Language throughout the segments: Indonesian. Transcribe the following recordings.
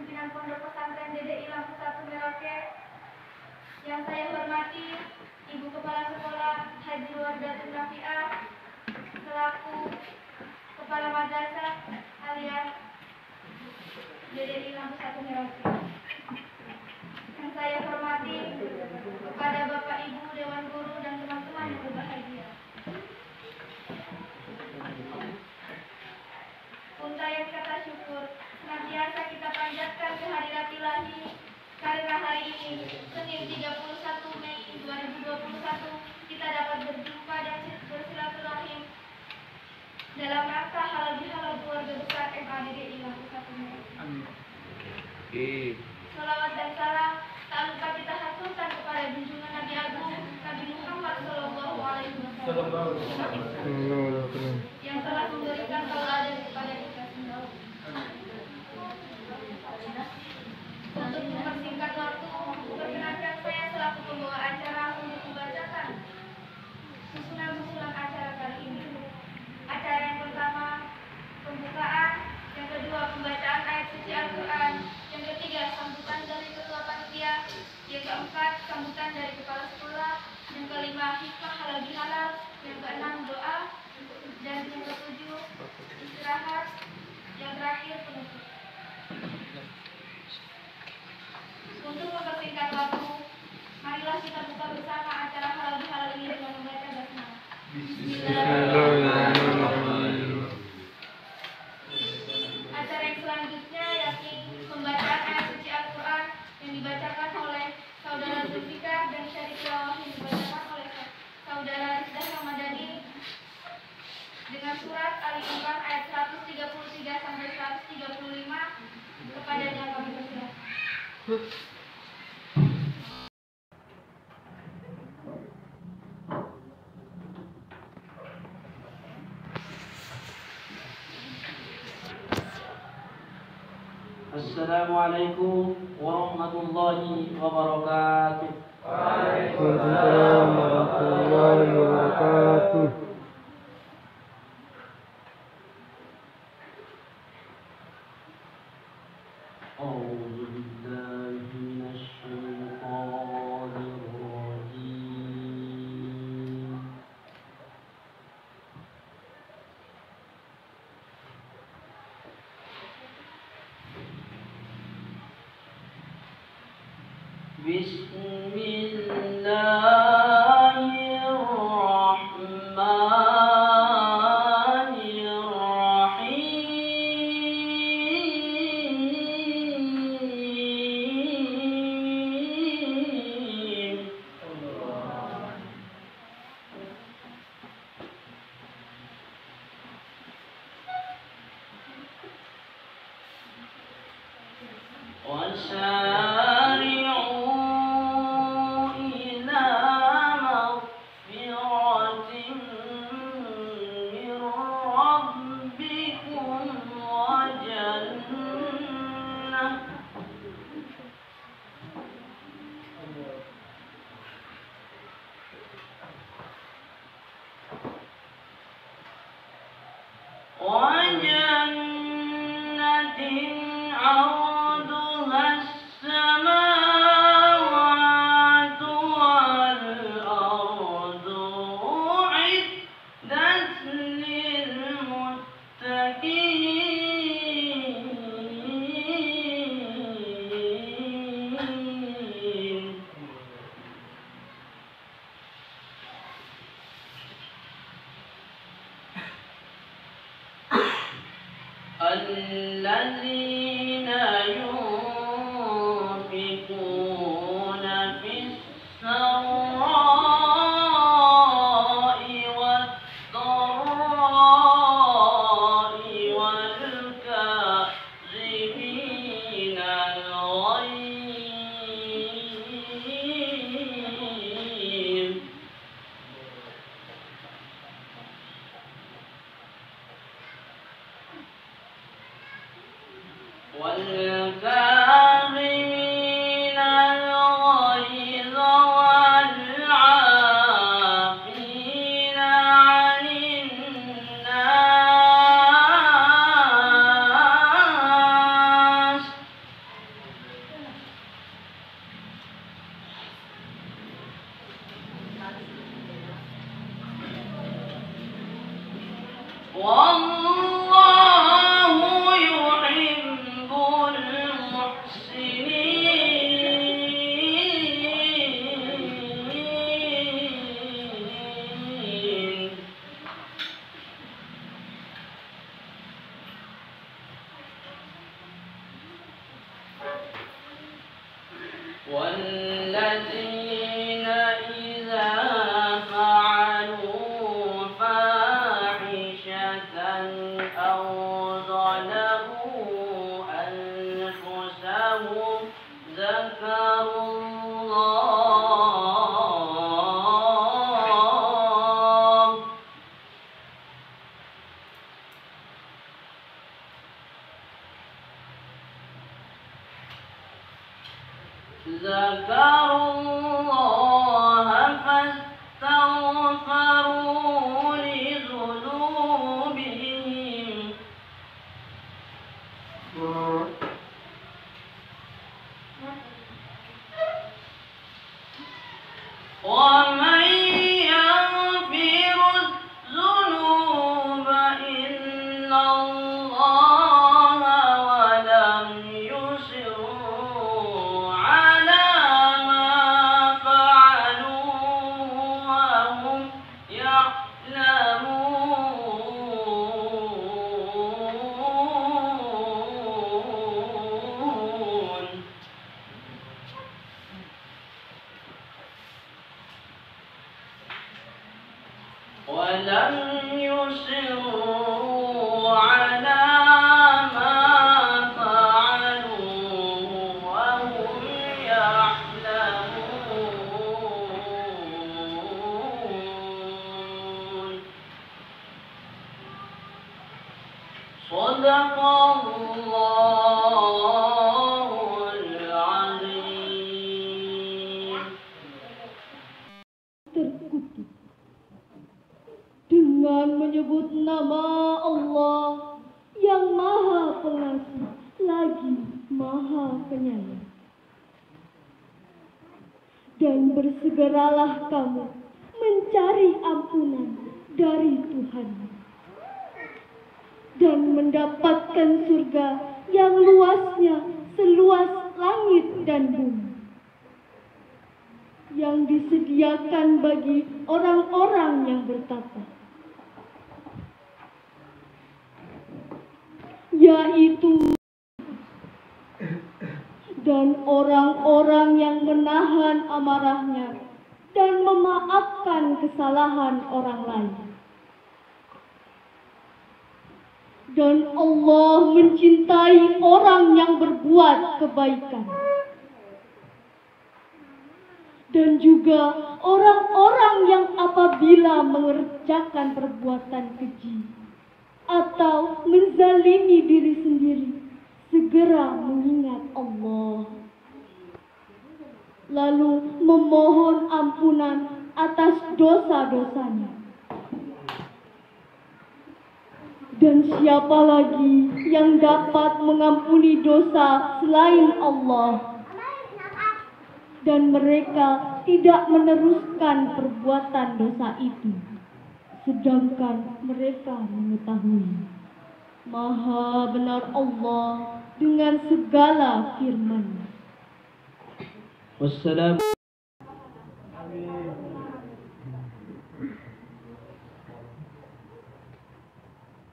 pimpinan Pondok Pesantren DDI Lampu 1 Merauke. Yang saya hormati Ibu Kepala Sekolah Haji Wardatul Nafiah selaku Kepala Madrasah alias DDI Lampu 1 Merauke. Yang saya hormati kepada Bapak Ibu Dewan Guru dan teman-teman yang berbahagia. Untayan kata syukur senantiasa kita panjatkan kehadirat Ilahi karena hari ini Senin 31 Mei 2021 kita dapat berjumpa dan bersilaturahim dalam rangka halal bihalal keluarga besar MADDI Lampu 1 Merauke. Salawat dan salam tak lupa kita haturkan kepada junjungan Nabi Agung Nabi Muhammad Sallallahu Alaihi Wasallam yang telah memberikan tauladan kepada kita semua. Untuk mempersingkat waktu, perkenankan saya selaku pembawa acara untuk membacakan susunan acara kali ini. Acara yang pertama, pembukaan. Yang kedua, pembacaan ayat suci Al-Quran. Yang ketiga, sambutan dari ketua panitia. Yang keempat, sambutan dari kepala sekolah. Yang kelima, hikmah halal bihalal. Yang keenam, doa. Dan yang ketujuh, istirahat. Yang terakhir, penutup. Untuk mempersingkat waktu, marilah kita buka bersama acara halal bihalal ini dengan membaca basmalah. Bismillahirrahmanirrahim. Acara yang selanjutnya yakni pembacaan ayat suci Al-Quran yang dibacakan oleh Saudara Zulfikar dan Syarif Tilawah yang dibacakan oleh Saudara Rizdah Ramadhani dengan surat Ali Imran ayat 133 sampai 135. Kepadanya kami persilakan. Assalamualaikum warahmatullahi wabarakatuh. Waalaikumsalam warahmatullahi wabarakatuh. A'udzu billahi minasy syaithanir rajim. وسارعوا إلى مغفرة من ربكم وجنة عرضها السماوات والأرض أعدت للمتقين الذين ينفقون في السراء والضراء والكاظمين الغيظ والكاظمين الغيظ والعافين عن الناس والذين إذا فعلوا فاحشة أو ظلموا أنفسهم ذكروا الله فاستغفروا لذنوبهم ومن يغفر الذنوب إلا الله ولم يصروا على ما فعلوا وهم يعلمون ولم يصروا على ما فعلوا وهم يعلمون صدق الله العظيم. Terkutuk dengan menyebut nama Allah yang Maha Pengasih lagi Maha Penyayang. Dan bersegeralah kamu mencari ampunan dari Tuhan dan mendapatkan surga yang luasnya seluas langit dan bumi, yang disediakan bagi orang-orang yang bertakwa, yaitu dan orang-orang yang menahan amarahnya dan memaafkan kesalahan orang lain. Dan Allah mencintai orang yang berbuat kebaikan. Dan juga orang-orang yang apabila mengerjakan perbuatan keji atau menzalimi diri sendiri, segera mengingat Allah, lalu memohon ampunan atas dosa-dosanya. Dan siapa lagi yang dapat mengampuni dosa selain Allah? Dan mereka tidak meneruskan perbuatan dosa itu, sedangkan mereka mengetahui. Maha benar Allah dengan segala firman-Nya. Wassalam.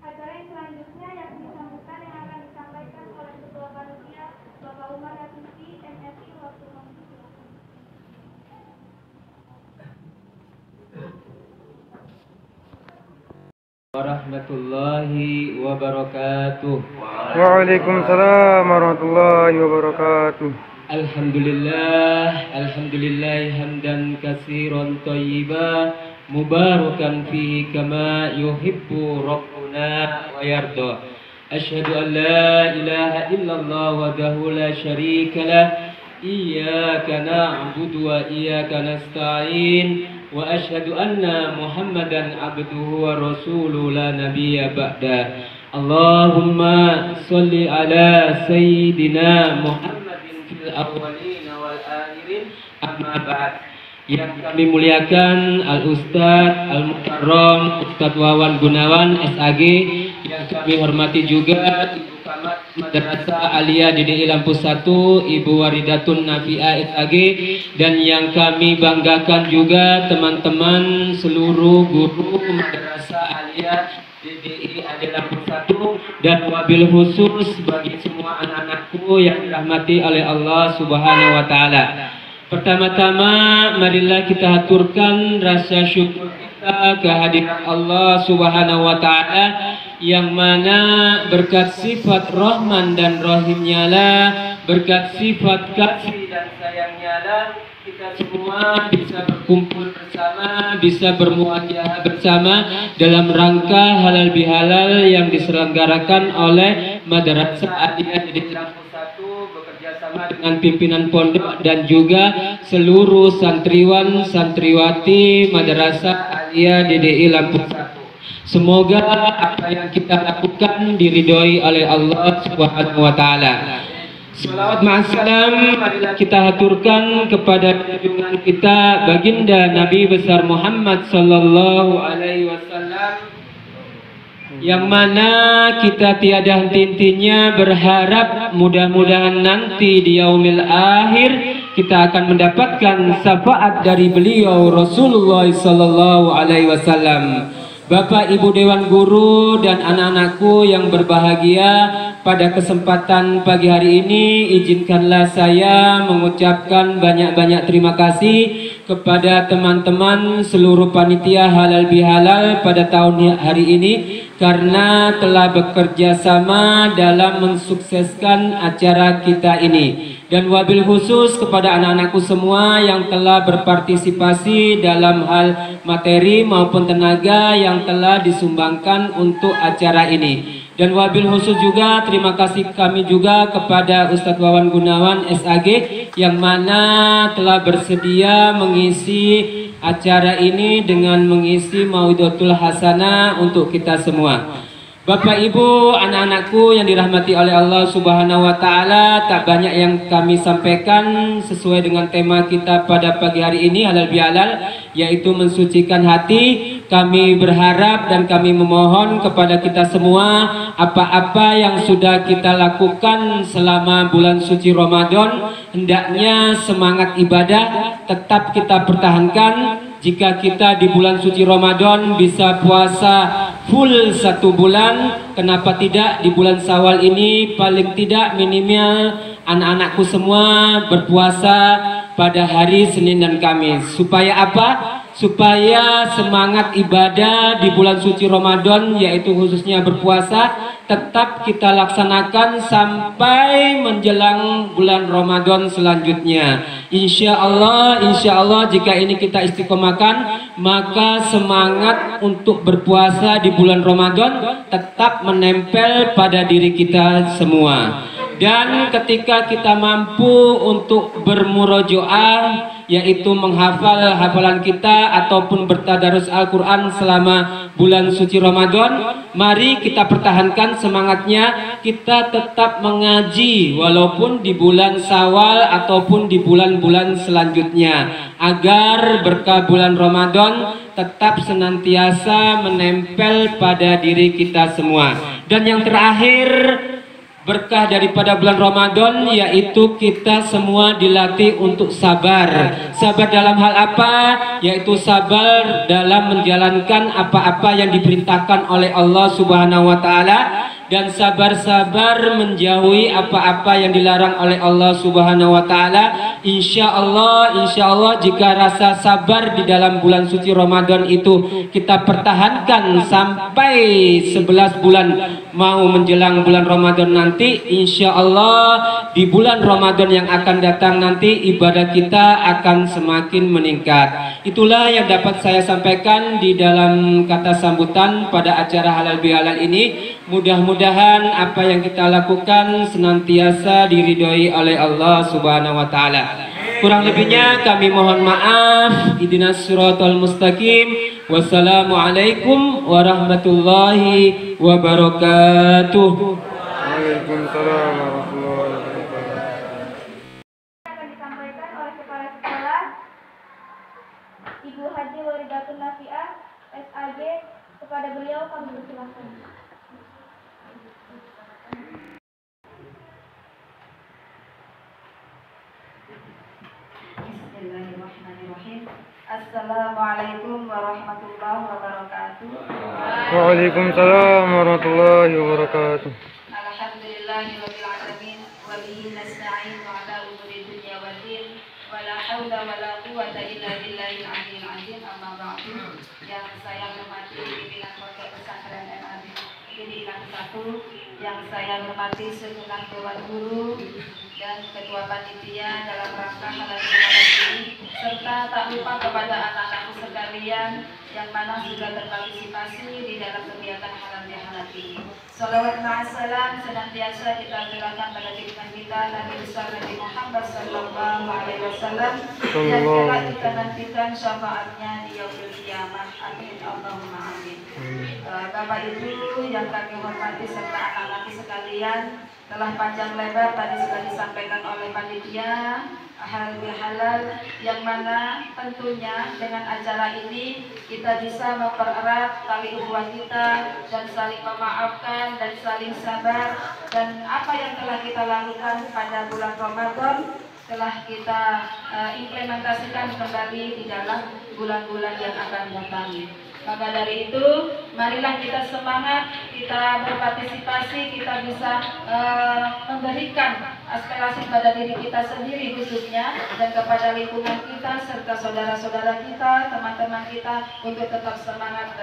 Acara yang selanjutnya yang disambutkan yang akan disampaikan oleh Ketua Panitia Bapak Umar Yatusi MSI waktu kami. Warahmatullahi wabarakatuh. Waalaikumsalam warahmatullahi wabarakatuh. Alhamdulillah, alhamdulillah hamdan katsiran thayyiban mubarakan fihi kama yuhibbu rabbuna wa yarda. Asyhadu an la ilaha illallah wahdahu la syarika lah. Iyyaka na'budu wa iyyaka nasta'in. Wa asyhadu anna Muhammadan abduhu wa rasuluhu la nabiyya ba'da. Allahumma sholli ala sayyidina Muhammadin fil awwalin wal akhirin. Amma ba'd. Yang kami muliakan Al-Ustadz Al-Mukarram Ustadz Wawan Gunawan SAG, yang kami hormati juga Ibu Camat Madrasah Aliyah DDI Lampus 1 Ibu Waridatun Nafi'ah SAG, dan yang kami banggakan juga teman-teman seluruh guru Madrasah Aliyah DDI Lampus 1, dan wabil khusus bagi semua anak-anak anak-anakku yang dirahmati oleh Allah Subhanahu wa taala. Pertama-tama marilah kita haturkan rasa syukur kita kehadirat Allah Subhanahu wa taala yang mana berkat sifat Rahman dan Rahimnya lah, berkat sifat kasih dan sayangnya lah, kita semua bisa berkumpul bersama, bisa bermuajah bersama dalam rangka halal bihalal yang diselenggarakan oleh Madrasah Aliyah Didik Lampung 1 bekerja sama dengan pimpinan pondok dan juga seluruh santriwan santriwati Madrasah Aliyah DDI Lampung 1. Semoga apa yang kita lakukan diridhoi oleh Allah Subhanahu wa taala. Salawat ma'assalam marilah kita haturkan kepada junjungan kita baginda Nabi besar Muhammad sallallahu alaihi wasallam yang mana kita tiada henti-hentinya berharap mudah-mudahan nanti di yaumil akhir kita akan mendapatkan syafaat dari beliau Rasulullah sallallahu alaihi wasallam. Bapak, Ibu Dewan Guru dan anak-anakku yang berbahagia, pada kesempatan pagi hari ini izinkanlah saya mengucapkan banyak-banyak terima kasih kepada teman-teman seluruh panitia halal bihalal pada tahun hari ini karena telah bekerja sama dalam mensukseskan acara kita ini. Dan wabil khusus kepada anak-anakku semua yang telah berpartisipasi dalam hal materi maupun tenaga yang telah disumbangkan untuk acara ini. Dan wabil khusus juga terima kasih kami juga kepada Ustadz Wawan Gunawan SAG yang mana telah bersedia mengisi acara ini dengan mengisi Mau'idatul Hasanah untuk kita semua. Bapak Ibu, anak-anakku yang dirahmati oleh Allah Subhanahu wa taala, tak banyak yang kami sampaikan sesuai dengan tema kita pada pagi hari ini halal bihalal, yaitu mensucikan hati. Kami berharap dan kami memohon kepada kita semua apa-apa yang sudah kita lakukan selama bulan suci Ramadan, hendaknya semangat ibadah tetap kita pertahankan. Jika kita di bulan suci Ramadan bisa puasa full 1 bulan, kenapa tidak di bulan Syawal ini paling tidak minimal anak-anakku semua berpuasa pada hari Senin dan Kamis. Supaya apa? Supaya semangat ibadah di bulan suci Ramadan, yaitu khususnya berpuasa, tetap kita laksanakan sampai menjelang bulan Ramadan selanjutnya. Insya Allah jika ini kita istiqomahkan, maka semangat untuk berpuasa di bulan Ramadan tetap menempel pada diri kita semua. Dan ketika kita mampu untuk bermurojaah, yaitu menghafal hafalan kita ataupun bertadarus Al-Quran selama bulan suci Ramadan, mari kita pertahankan semangatnya. Kita tetap mengaji walaupun di bulan Syawal ataupun di bulan-bulan selanjutnya, agar berkah bulan Ramadan tetap senantiasa menempel pada diri kita semua. Dan yang terakhir, berkah daripada bulan Ramadan yaitu kita semua dilatih untuk sabar. Sabar dalam hal apa? Yaitu sabar dalam menjalankan apa-apa yang diperintahkan oleh Allah Subhanahu wa taala, dan sabar-sabar menjauhi apa-apa yang dilarang oleh Allah Subhanahu wa taala. Insya Allah jika rasa sabar di dalam bulan suci Ramadan itu kita pertahankan sampai 11 bulan mau menjelang bulan Ramadan nanti, insya Allah di bulan Ramadan yang akan datang nanti ibadah kita akan semakin meningkat. Itulah yang dapat saya sampaikan di dalam kata sambutan pada acara halal bihalal ini. Mudah-mudahan apa yang kita lakukan senantiasa diridhoi oleh Allah Subhanahu wa taala. Kurang lebihnya kami mohon maaf. Ihdinas siratal mustaqim. Wassalamualaikum warahmatullahi wabarakatuh. Waalaikumsalam warahmatullahi wabarakatuh. Akan disampaikan oleh Kepala Sekolah Ibu Haji Waridatun Nafiah SAG. Kepada beliau kami persilahkan. Bismillahirrahmanirrahim. Assalamualaikum warahmatullahi wabarakatuh. Waalaikumsalam warahmatullahi wabarakatuh. Alhamdulillahirabbil alamin wa ala umuri dunya waddin. Wala haula wala quwwata illa billahil aliyyil azim. Amma ba'du. Yang saya hormati pimpinan Pondok Pesantren MAD Negeri Ilang 1, yang saya hormati segenap dewan guru dan ketua panitia dalam rangka halal ini, serta tak lupa kepada anak-anakku sekalian yang mana sudah berpartisipasi di dalam kegiatan halal bihalal ini. Salawat ma'asalam senantiasa kita aturkan pada junjungan kita Nabi besar Nabi Muhammad sallallahu alaihi wasallam yang kelak kita nantikan syafaatnya di yaumil qiyamah. Amin Allahumma amin. Bapak Ibu yang kami hormati serta anak-anak sekalian, telah panjang lebar tadi sudah disampaikan oleh panitia halal bihalal, yang mana tentunya dengan acara ini kita bisa mempererat tali ukhuwah kita dan saling memaafkan dan saling sabar, dan apa yang telah kita lakukan pada bulan Ramadan telah kita implementasikan kembali di dalam bulan-bulan yang akan datang. Maka dari itu, marilah kita semangat, kita berpartisipasi, kita bisa memberikan aspirasi pada diri kita sendiri khususnya, dan kepada lingkungan kita serta saudara-saudara kita, teman-teman kita, untuk tetap semangat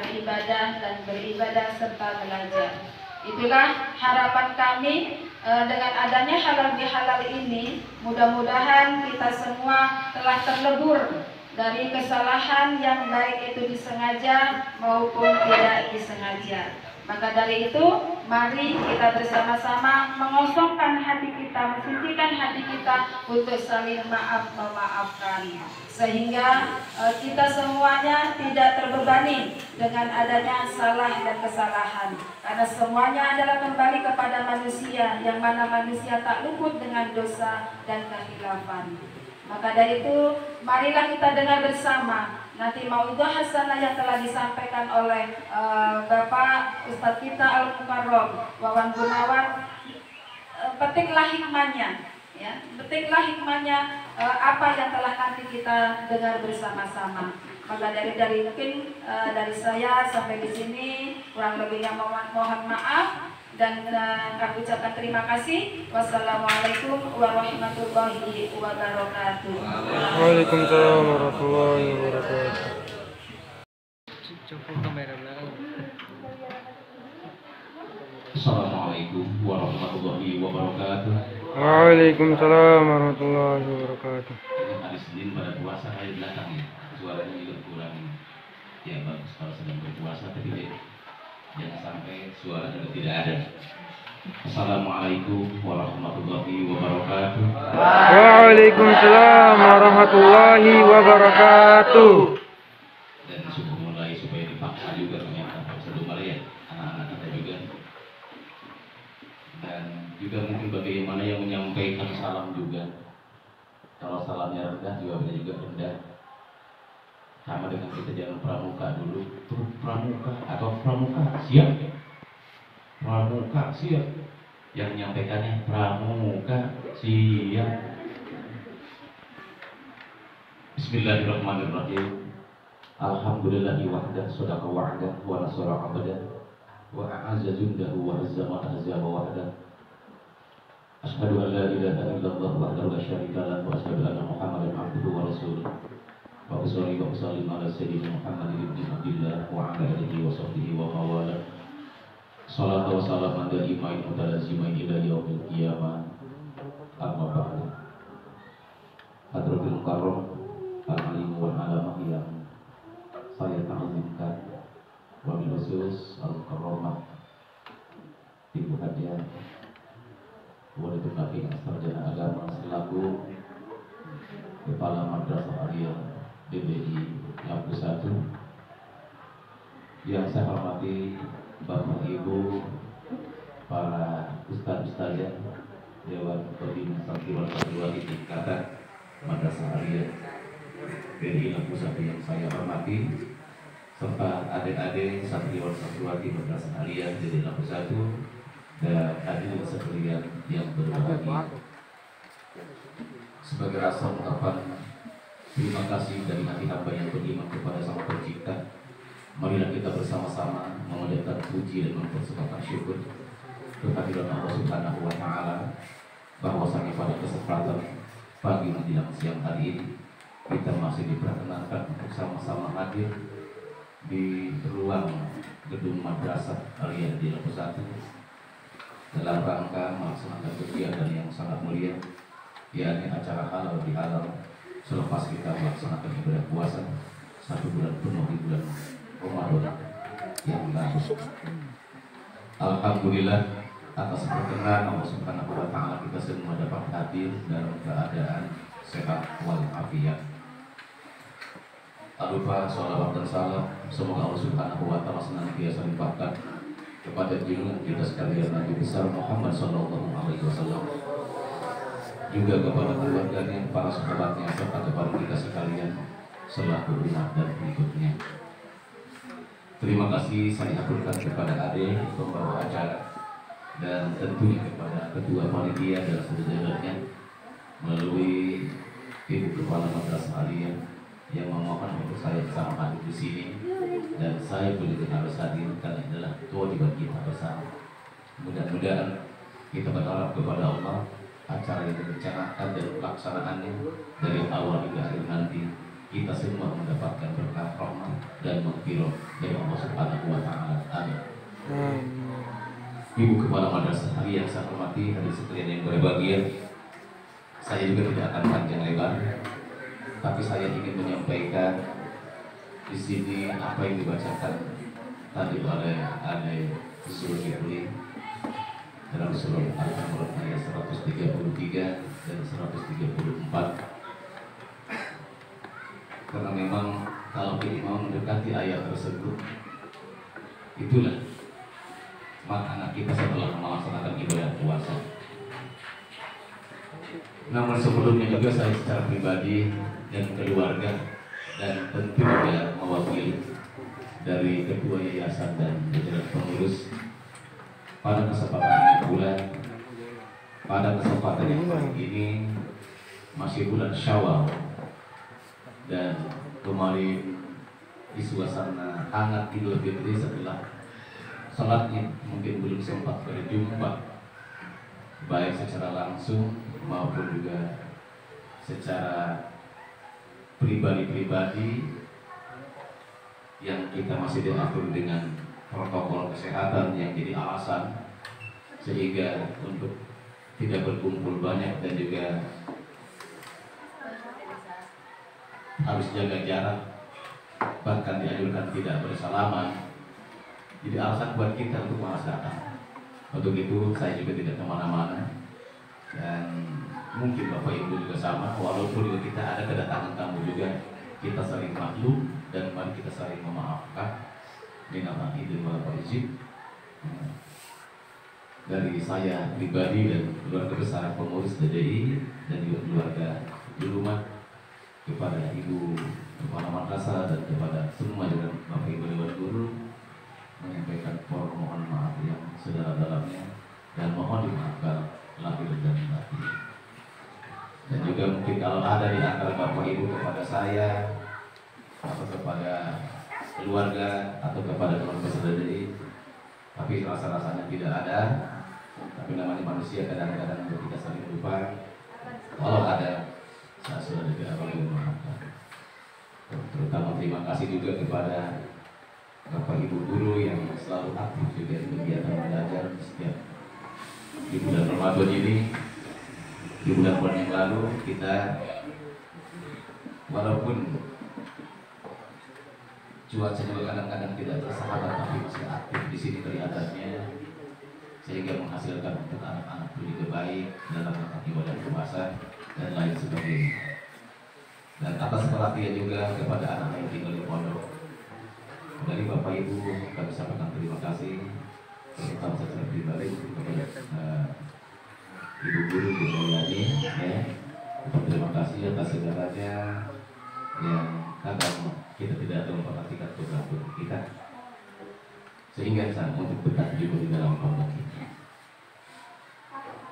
beribadah serta belajar. Itulah harapan kami dengan adanya halal bihalal ini. Mudah-mudahan kita semua telah terlebur dari kesalahan yang baik itu disengaja maupun tidak disengaja. Maka dari itu, mari kita bersama-sama mengosongkan hati kita, mensucikan hati kita untuk saling memaafkan, sehingga kita semuanya tidak terbebani dengan adanya salah dan kesalahan, karena semuanya adalah kembali kepada manusia, yang mana manusia tak luput dengan dosa dan kehilafan. Maka dari itu, marilah kita dengar bersama nanti mauidhah hasanah yang telah disampaikan oleh Bapak Ustadz kita Al-Mukarram Wawan Gunawan. Petiklah hikmahnya, ya, petiklah hikmahnya apa yang telah nanti kita dengar bersama-sama. Maka dari mungkin dari saya sampai di sini, kurang lebihnya mohon maaf. Dan kami ucapkan terima kasih. Wassalamualaikum warahmatullahi wabarakatuh. Waalaikumsalam warahmatullahi wabarakatuh. Assalamualaikum warahmatullahi wabarakatuh. Waalaikumsalam warahmatullahi wabarakatuh. Hari Senin pada puasa hari belakang ya, suaranya juga kurang. Ya bagus kalau sedang berpuasa, tapi jangan sampai suara juga tidak ada. Assalamualaikum warahmatullahi wabarakatuh. Waalaikumsalam warahmatullahi wabarakatuh. Dan sudah mulai supaya dipaksa juga ternyata sudah mulai ya anak-anak kita juga. Dan juga mungkin bagaimana yang menyampaikan salam juga. Kalau salamnya rendah juga bisa juga rendah. Sama dengan kita jangan pramuka dulu, pramuka atau pramuka siap, pramuka siap. Yang menyampaikannya pramuka siap. Bismillahirrahmanirrahim. Alhamdulillahi wahdah, sadaqa wa'dah, wa nasara abdah, wa a'azza jundahu wa azzama ahzaba wahdah. Asyhadu an la ilaha illallah wahdahu la syarika lahu wa asyhadu anna Muhammadan abduhu wa rasuluh. Wa salli wa sallim ala sayyidina Muhammad ibn Abdillah wa ala alihi wa sahbihi wa mawala. Salatu wa salaman daimain mutalazimain ila yaumil qiyamah. Amma ba'du. Hadratul Mukarram al-alim wal alamah yang saya ta'zimkan, wabil khusus al-mukarramah Ibu Hadiah Walidatul Nabi Sarjana Agama selaku Kepala Madrasah Aliyah DBI Lampung 1, yang saya hormati Bapak Ibu, para ustaz-ustazah, Dewan Pembina Santriwan Santriwati tingkatan Madrasah Aliyah DBI Lampung 1 yang saya hormati, serta adik-adik santriwan santriwati Madrasah Aliyah DBI Lampung 1 dan hadirin sekalian yang berbahagia. Sebagai rasa ungkapan terima kasih dari hati hamba yang beriman kepada Sang Pencipta, marilah kita bersama-sama memanjatkan puji dan mempersembahkan syukur kehadiran Allah Subhanahu wa Ta'ala bahwasanya pada kesempatan pagi menjelang siang hari ini kita masih diperkenankan untuk sama-sama hadir di ruang gedung madrasah Aliyah di Lampung 1 dalam rangka melaksanakan kegiatan yang sangat mulia, yakni acara halal bihalal selepas kita melaksanakan ibadah puasa 1 bulan penuh di bulan Ramadan yang lalu. Alhamdulillah atas perkenan Allah Subhanahu wa Ta'ala kita semua dapat hadir dalam keadaan sehat walafiat. Tak lupa sholawat dan salam semoga Allah Subhanahu wa Ta'ala senantiasa limpahkan kepada junjungan kita sekalian Nabi besar Muhammad sallallahu alaihi wasallam, juga kepada keluarganya, para sahabatnya, serta kepada kita sekalian selaku umat dan pengikutnya. Terima kasih saya aturkan kepada Ade pembawa acara dan tentunya kepada ketua panitia dan sejajarannya melalui Ibu Kepala Madrasah Aliyah yang memohon untuk saya bersama hadir di sini, dan saya pun juga harus hadir karena adalah kewajiban kita bersama. Mudah-mudahan kita berharap kepada Allah acara yang direncanakan dan pelaksanaannya dari awal hingga akhir nanti kita semua mendapatkan berkah rahmat dan maghfirah dari Allah Subhanahu wa Ta'ala. Amin. Ibu Kepala Madrasah Aliyah yang saya hormati, hadirin sekalian yang berbahagia, saya juga tidak akan panjang lebar, tapi saya ingin menyampaikan di sini apa yang dibacakan tadi oleh Ade Zulkifli dalam surah Al-Imran ayat 133 dan 134. Karena memang kalau kita mau mendekati ayat tersebut, itulah makna kita setelah melaksanakan ibadah puasa. Namun sebelumnya juga saya secara pribadi dan keluarga dan tentu juga mewakili dari ketua yayasan dan jajaran pengurus pada kesempatan ini pula, pada kesempatan yang baru ini masih bulan Syawal dan kemarin di suasana hangat Idul Fitri setelah sholat Id mungkin belum sempat berjumpa baik secara langsung maupun juga secara pribadi-pribadi yang kita masih diatur dengan protokol kesehatan yang jadi alasan sehingga untuk tidak berkumpul banyak dan juga harus jaga jarak, bahkan dianjurkan tidak bersalaman. Jadi alasan buat kita untuk merasakan. Untuk itu saya juga tidak kemana-mana, dan mungkin Bapak Ibu juga sama. Walaupun juga kita ada kedatangan tamu juga, kita saling maklum dan mari kita saling memaafkan. Minal aidin wal faizin. Dari saya pribadi dan keluarga besar pengurus DDI dan juga keluarga di rumah, kepada Ibu Kepala Madrasah dan kepada semua juga Bapak Ibu Dewan Guru menyampaikan permohonan maaf yang sedalam-dalamnya dan mohon dimaafkan lahir dan batin. Dan juga mungkin kalau ada di antara Bapak Ibu kepada saya atau kepada keluarga atau kepada keluarga besar DDI, tapi rasa-rasanya tidak ada, tapi namanya manusia kadang-kadang kita saling lupa. Kalau ada, saya sudah tidak boleh memaafkan. Terutama terima kasih juga kepada Bapak Ibu Guru yang selalu aktif juga di kegiatan belajar setiap di bulan Ramadan ini. Di bulan-bulan yang lalu kita walaupun cuaca juga kadang-kadang tidak bersahabat, tapi masih aktif di sini kelihatannya, sehingga menghasilkan untuk anak-anak lebih baik dalam melakukan ibadah puasa dan lain sebagainya. Dan atas perhatian juga kepada anak yang tinggal di pondok, dari Bapak Ibu kami sampaikan terima kasih, terutama secara pribadi kepada Ibu Guru Bu Mulyani, ya. Terima kasih atas segalanya yang kadang kita tidak memperhatikan program kita, sehingga sangat untuk betah juga di dalam pondok ini.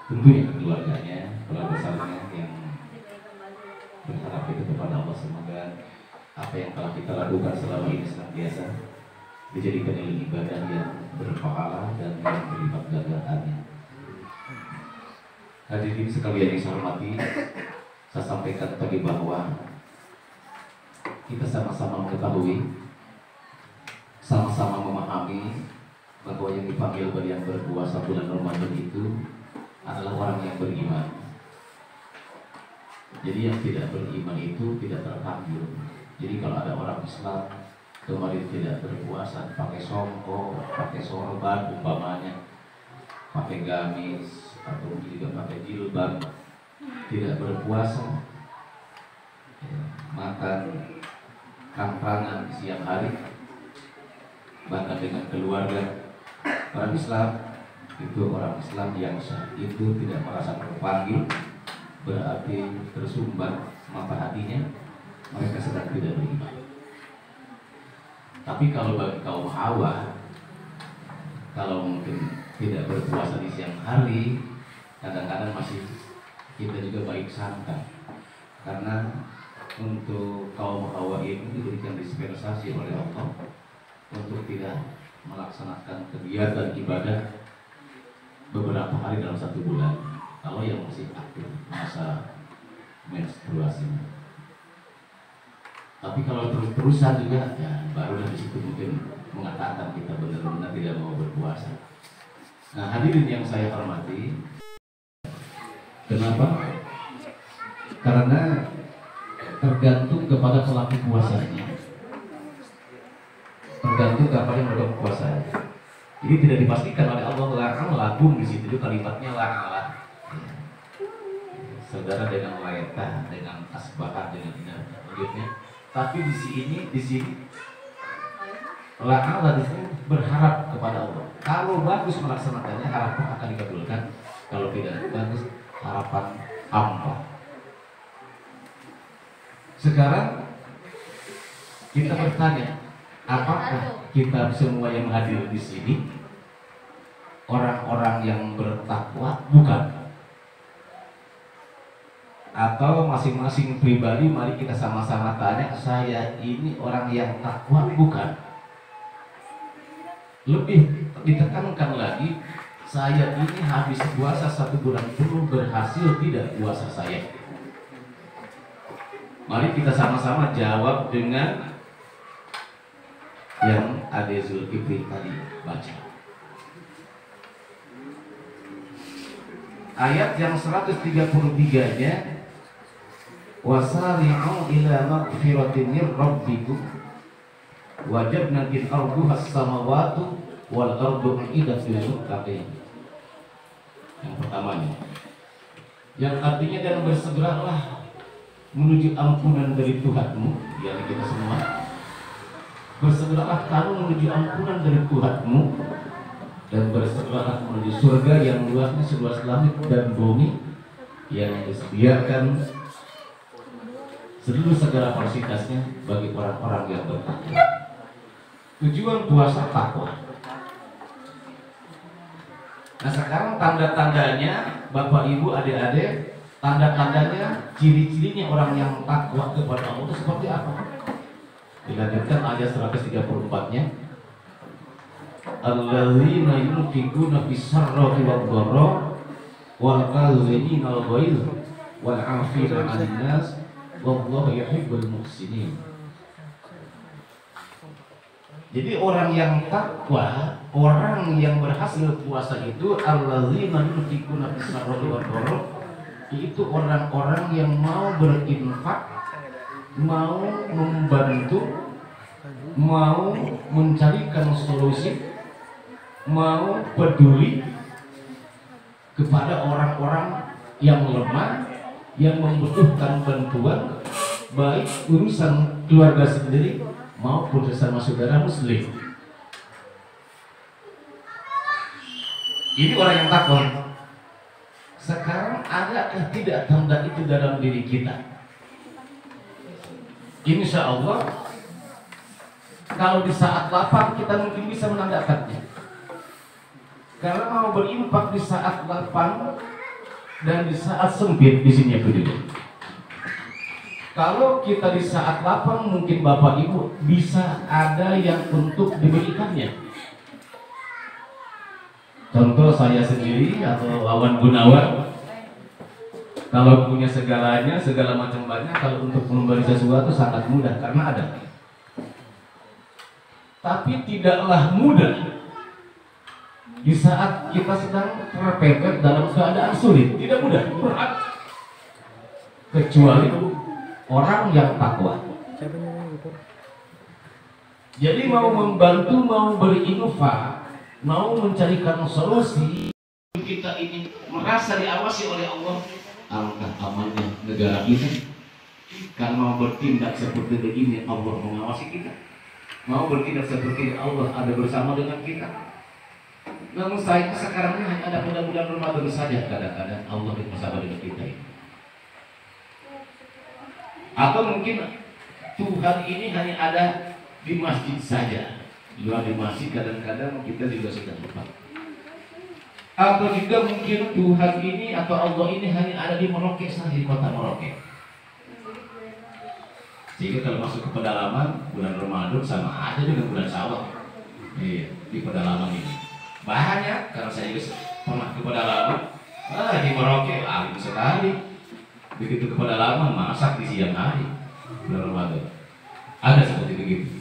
Tentunya keluarganya, keluarga besarnya yang berharap itu kepada Allah, semoga apa yang telah kita lakukan selama ini senantiasa dijadikan ilmu ibadah yang berpahala dan yang berlipat gandaannya. Hadirin sekalian yang saya hormati, saya sampaikan tadi bahwa kita sama-sama mengetahui, sama-sama memahami bahwa yang dipanggil yang berpuasa bulan Ramadan itu adalah orang yang beriman. Jadi yang tidak beriman itu tidak terpanggil. Jadi kalau ada orang Islam kemarin tidak berpuasa, pakai songkok, pakai sorban umpamanya, pakai gamis atau mungkin juga pakai jilbab, tidak berpuasa, makan kampangan di siang hari, bahkan dengan keluarga. Orang Islam itu orang Islam yang sah itu tidak merasa terpanggil, berarti tersumbat mata hatinya, mereka sedang tidak beriman. Tapi kalau bagi kaum Hawa, kalau mungkin tidak berpuasa di siang hari, kadang-kadang masih kita juga baik sangka, karena untuk kaum Hawa ini diberikan dispensasi oleh Allah untuk tidak melaksanakan kegiatan ibadah beberapa hari dalam 1 bulan kalau yang masih aktif masa menstruasinya. Tapi kalau terus-terusan juga, ya barulah di situ mungkin mengatakan kita benar-benar tidak mau berpuasa. Nah, hadirin yang saya hormati, kenapa? Karena tergantung kepada pelaku puasanya, tergantung kepada yang melakukan puasanya. Jadi tidak dipastikan oleh Allah labung di situ kalimatnya la'ala. Saudara dengan laeta, dengan asbahah, dengan begitu. Tapi di sini la'ala di sini berharap kepada Allah. Kalau bagus melaksanakannya, harapan akan dikabulkan. Kalau tidak bagus, harapan hampa. Sekarang kita bertanya, apakah kita semua yang hadir di sini orang-orang yang bertakwa? Bukan. Atau masing-masing pribadi, mari kita sama-sama tanya, saya ini orang yang takwa? Bukan. Lebih ditekankan lagi, saya ini habis puasa 1 bulan penuh, berhasil tidak puasa saya? Mari kita sama-sama jawab dengan yang Ade Zulkifli tadi baca. Ayat yang 133-nya, wasari'u ila maghfiratin min rabbikum wa jannatin arduhas samawati wal ardu uiddat lil muttaqin. Yang pertamanya, yang artinya dan bersegeralah menuju ampunan dari Tuhanmu, yakni kita semua. Bersegeralah kamu menuju ampunan dari Tuhanmu dan bersegeralah menuju surga yang luasnya seluas langit dan bumi, yang disediakan seluruh segala fasilitasnya bagi orang-orang yang bertakwa. Tujuan puasa takwa. Nah, sekarang tanda-tandanya, Bapak Ibu, adik-adik, tanda-tandanya, ciri-cirinya orang yang takwa kepada Allah itu seperti apa? Dilanjutkan ayat 134-nya. Alladzina yunfiquna fis-sarra'i wad-dharra wal kazimina al-ghaiz wal 'afina 'anil nas wallahu yuhibbul muhsinin. Jadi orang yang takwa, orang yang berhasil puasa itu alladzina yunfiquna fis-sarra'i wad-dharra, itu orang-orang yang mau berinfak, mau membantu, mau mencarikan solusi, mau peduli kepada orang-orang yang lemah, yang membutuhkan bantuan, baik urusan keluarga sendiri maupun sesama saudara muslim. Ini orang yang takwa. Sekarang adakah tidak tanda itu dalam diri kita? Insya Allah, kalau di saat lapang kita mungkin bisa menandakannya. Karena mau berinfak di saat lapang dan di saat sempit, di sini berdiri. Kalau kita di saat lapang, mungkin Bapak Ibu bisa ada yang untuk diberikannya. Contoh saya sendiri atau Wawan Gunawan, Kalau punya segalanya, segala macam banyak, kalau untuk memberi sesuatu sangat mudah karena ada. Tapi tidaklah mudah di saat kita sedang terpepet dalam keadaan sulit. Tidak mudah, berat. Kecuali orang yang takwa. Jadi mau membantu, mau berinovasi, mau mencarikan solusi, kita ini merasa diawasi oleh Allah. Alangkah amannya negara kita. Karena mau bertindak seperti begini, Allah mengawasi kita. Mau bertindak seperti ini, Allah ada bersama dengan kita. Namun saya sekarang ini hanya ada pada bulan Ramadan saja kadang-kadang Allah bersama dengan kita. Atau mungkin Tuhan ini hanya ada di masjid saja. Luar di masjid kadang-kadang kita juga sudah lupa. Atau juga mungkin Tuhan ini atau Allah ini hanya ada di Merauke saja, di kota Merauke. Sehingga kalau masuk ke pedalaman bulan Ramadan sama aja dengan bulan Syawal. Iya, di pedalaman ini banyak. Karena saya juga pernah ke pedalaman, di Merauke alim sekali. Begitu ke pedalaman masak di siang hari bulan Ramadan. Ada seperti begitu.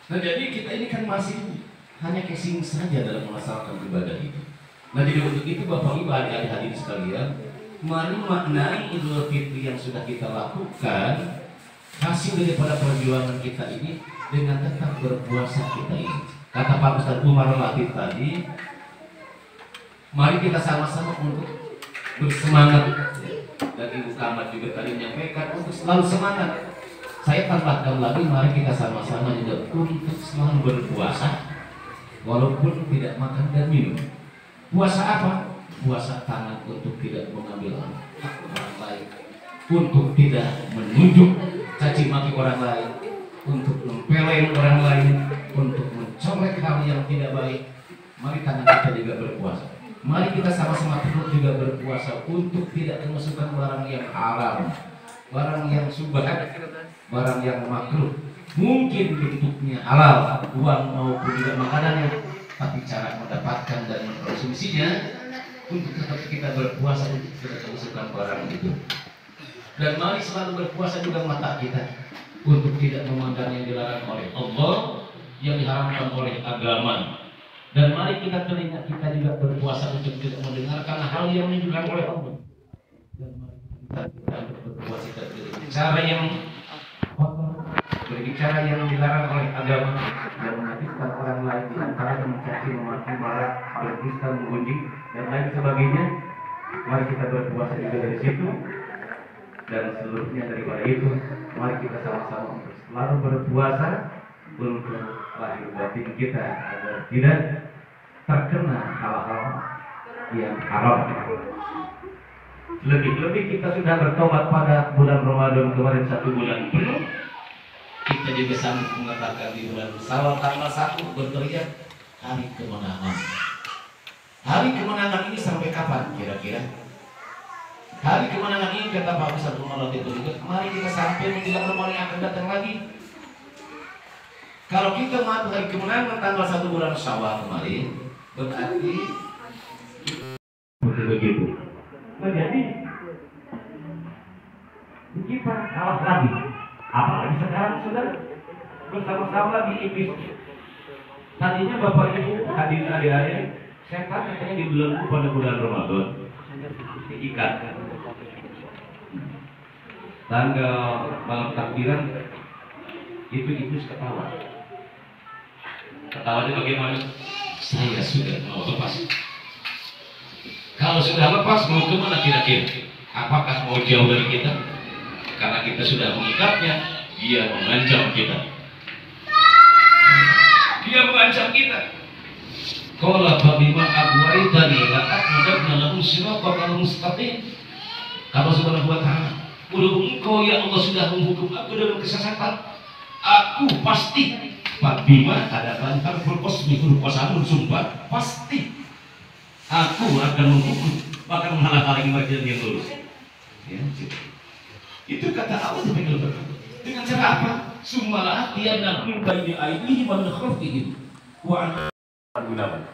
Nah jadi kita ini kan masih hanya casing saja dalam melaksanakan ibadah itu. Nah jadi untuk itu Bapak Ibu adik-adik hadirin sekalian, mari maknai Idul Fitri yang sudah kita lakukan, hasil daripada perjuangan kita ini dengan tetap berpuasa kita ini. Kata Pak Ustadz Umar Latif tadi, mari kita sama-sama untuk bersemangat. Dan Ibu Kamat juga tadi menyampaikan untuk selalu semangat. Saya tambahkan lagi, mari kita sama-sama juga untuk selalu berpuasa, walaupun tidak makan dan minum. Puasa apa? Puasa tangan untuk tidak mengambil hak orang lain, untuk tidak menunjuk caci maki orang lain, untuk mempeleng orang lain, untuk mencolek hal yang tidak baik. Mari tangan kita juga berpuasa. Mari kita sama-sama terus juga berpuasa untuk tidak memasukkan barang yang haram, barang yang subhat, barang yang makruh. Mungkin bentuknya halal, uang maupun juga makanannya, tapi cara mendapatkan dan mengkonsumsinya untuk tetap kita berpuasa untuk tidak memasukkan barang itu. Dan mari selalu berpuasa juga mata kita untuk tidak memandang yang dilarang oleh Allah, yang diharamkan oleh agama. Dan mari kita telinga kita juga berpuasa untuk tidak mendengarkan hal yang dilarang oleh Allah. Dan mari kita berpuasa dengan cara yang berbicara yang dilarang oleh agama, yang menakutkan orang lain di antara mencaci, memaki, marah, berdusta, menggunjing dan lain sebagainya. Mari kita berpuasa juga dari situ. Dan seluruhnya daripada itu, mari kita sama-sama untuk selalu berpuasa untuk lahir batin kita agar tidak terkena hal-hal yang haram. Lebih-lebih kita sudah bertobat pada bulan Ramadan kemarin 1 bulan penuh. Kita juga sanggup mengatakan di bulan Syawal tanggal 1 berteriak hari kemenangan. Hari kemenangan ini sampai kapan kira-kira? Hari kemenangan ini kata Pak Ustadz Umar Latif itu, mari kita sampai menjelang Ramadan yang akan datang lagi. Kalau kita mau hari kemenangan tanggal 1 bulan Syawal kemarin, berarti begitu. Nah jadi kita kalah lagi. Apalagi sekarang sudah bersama-sama lagi iblis. Tadinya Bapak Ibu hadirin adik-adik, setan katanya dibelenggu pada bulan Ramadan, diikat. Tanggal malam takbiran itu iblis ketawa. Ketawanya bagaimana? Saya sudah mau lepas. Kalau sudah lepas mau kemana kira-kira? Apakah mau jauh dari kita? Karena kita sudah mengikatnya, dia mengancam kita. Dia mengancam kita. Qala fabima aghwaytani la'aq'udanna lahum siratal mustaqim. Kalau Subhanahu wa ta'ala, berhubung engkau ya Allah sudah menghukum aku dalam kesesatan, aku pasti fabima ada bantar berkosmi huruf qasamun sumpah, pasti aku akan menghukum, bahkan menghalang-halangi mereka yang lurus. Ya, itu kata Allah dengan cara apa? Summalah tiada min baini aidihim wa min khalfihim wa an gunawan.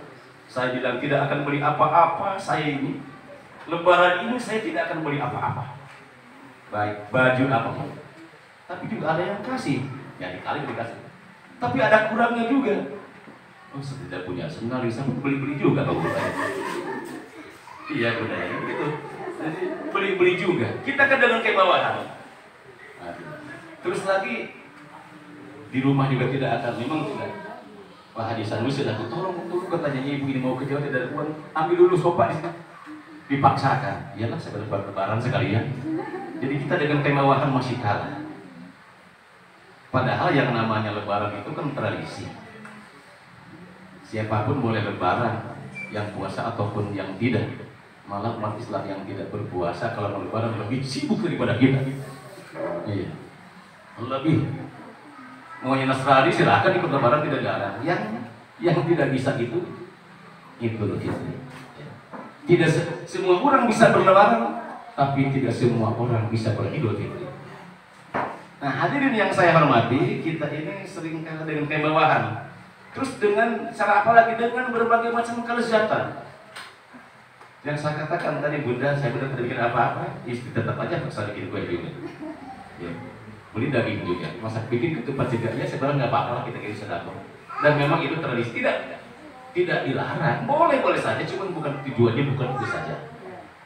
Saya bilang tidak akan beli apa-apa saya ini Lebaran ini saya tidak akan beli apa-apa, baik baju apapun. Tapi juga ada yang kasih, ya dikali dikasih. Tapi ada kurangnya juga. Oh, saya tidak punya sendal, bisa beli-beli juga kalau saya. Iya budaya begitu. Jadi beli-beli juga. Kita kan dengan kebawahan. Terus lagi di rumah juga tidak akan, memang tidak. Pak Haji Sanusi sudah tolong katanya ibu ini mau ke Jawa tidak ada uang, ambil dulu sofa di sini. Dipaksakan, iyalah saya lebaran sekalian. Jadi kita dengan kemewahan masih kalah. Padahal yang namanya lebaran itu kan tradisi. Siapapun boleh lebaran, yang puasa ataupun yang tidak. Malah umat Islam yang tidak berpuasa kalau lebaran lebih sibuk daripada kita. Iya, lebih. Maunya Nasrani silakan ikut lebaran tidak larang. Yang tidak bisa itu. Tidak semua orang bisa berlebaran, tapi tidak semua orang bisa beridul fitri. Nah, hadirin yang saya hormati, kita ini sering kalah dengan kemewahan. Terus dengan cara apa lagi? Dengan berbagai macam kelezatan. Yang saya katakan tadi, Bunda, saya benar tidak bikin apa-apa, istri tetap aja paksa bikin kue juga. Ya. Beli daging juga, masak bikin ketupat juga, ya sebenarnya nggak apa-apa kita kirim sedekah. Dan memang itu tradisi, tidak dilarang, boleh saja, cuma bukan tujuannya bukan itu saja.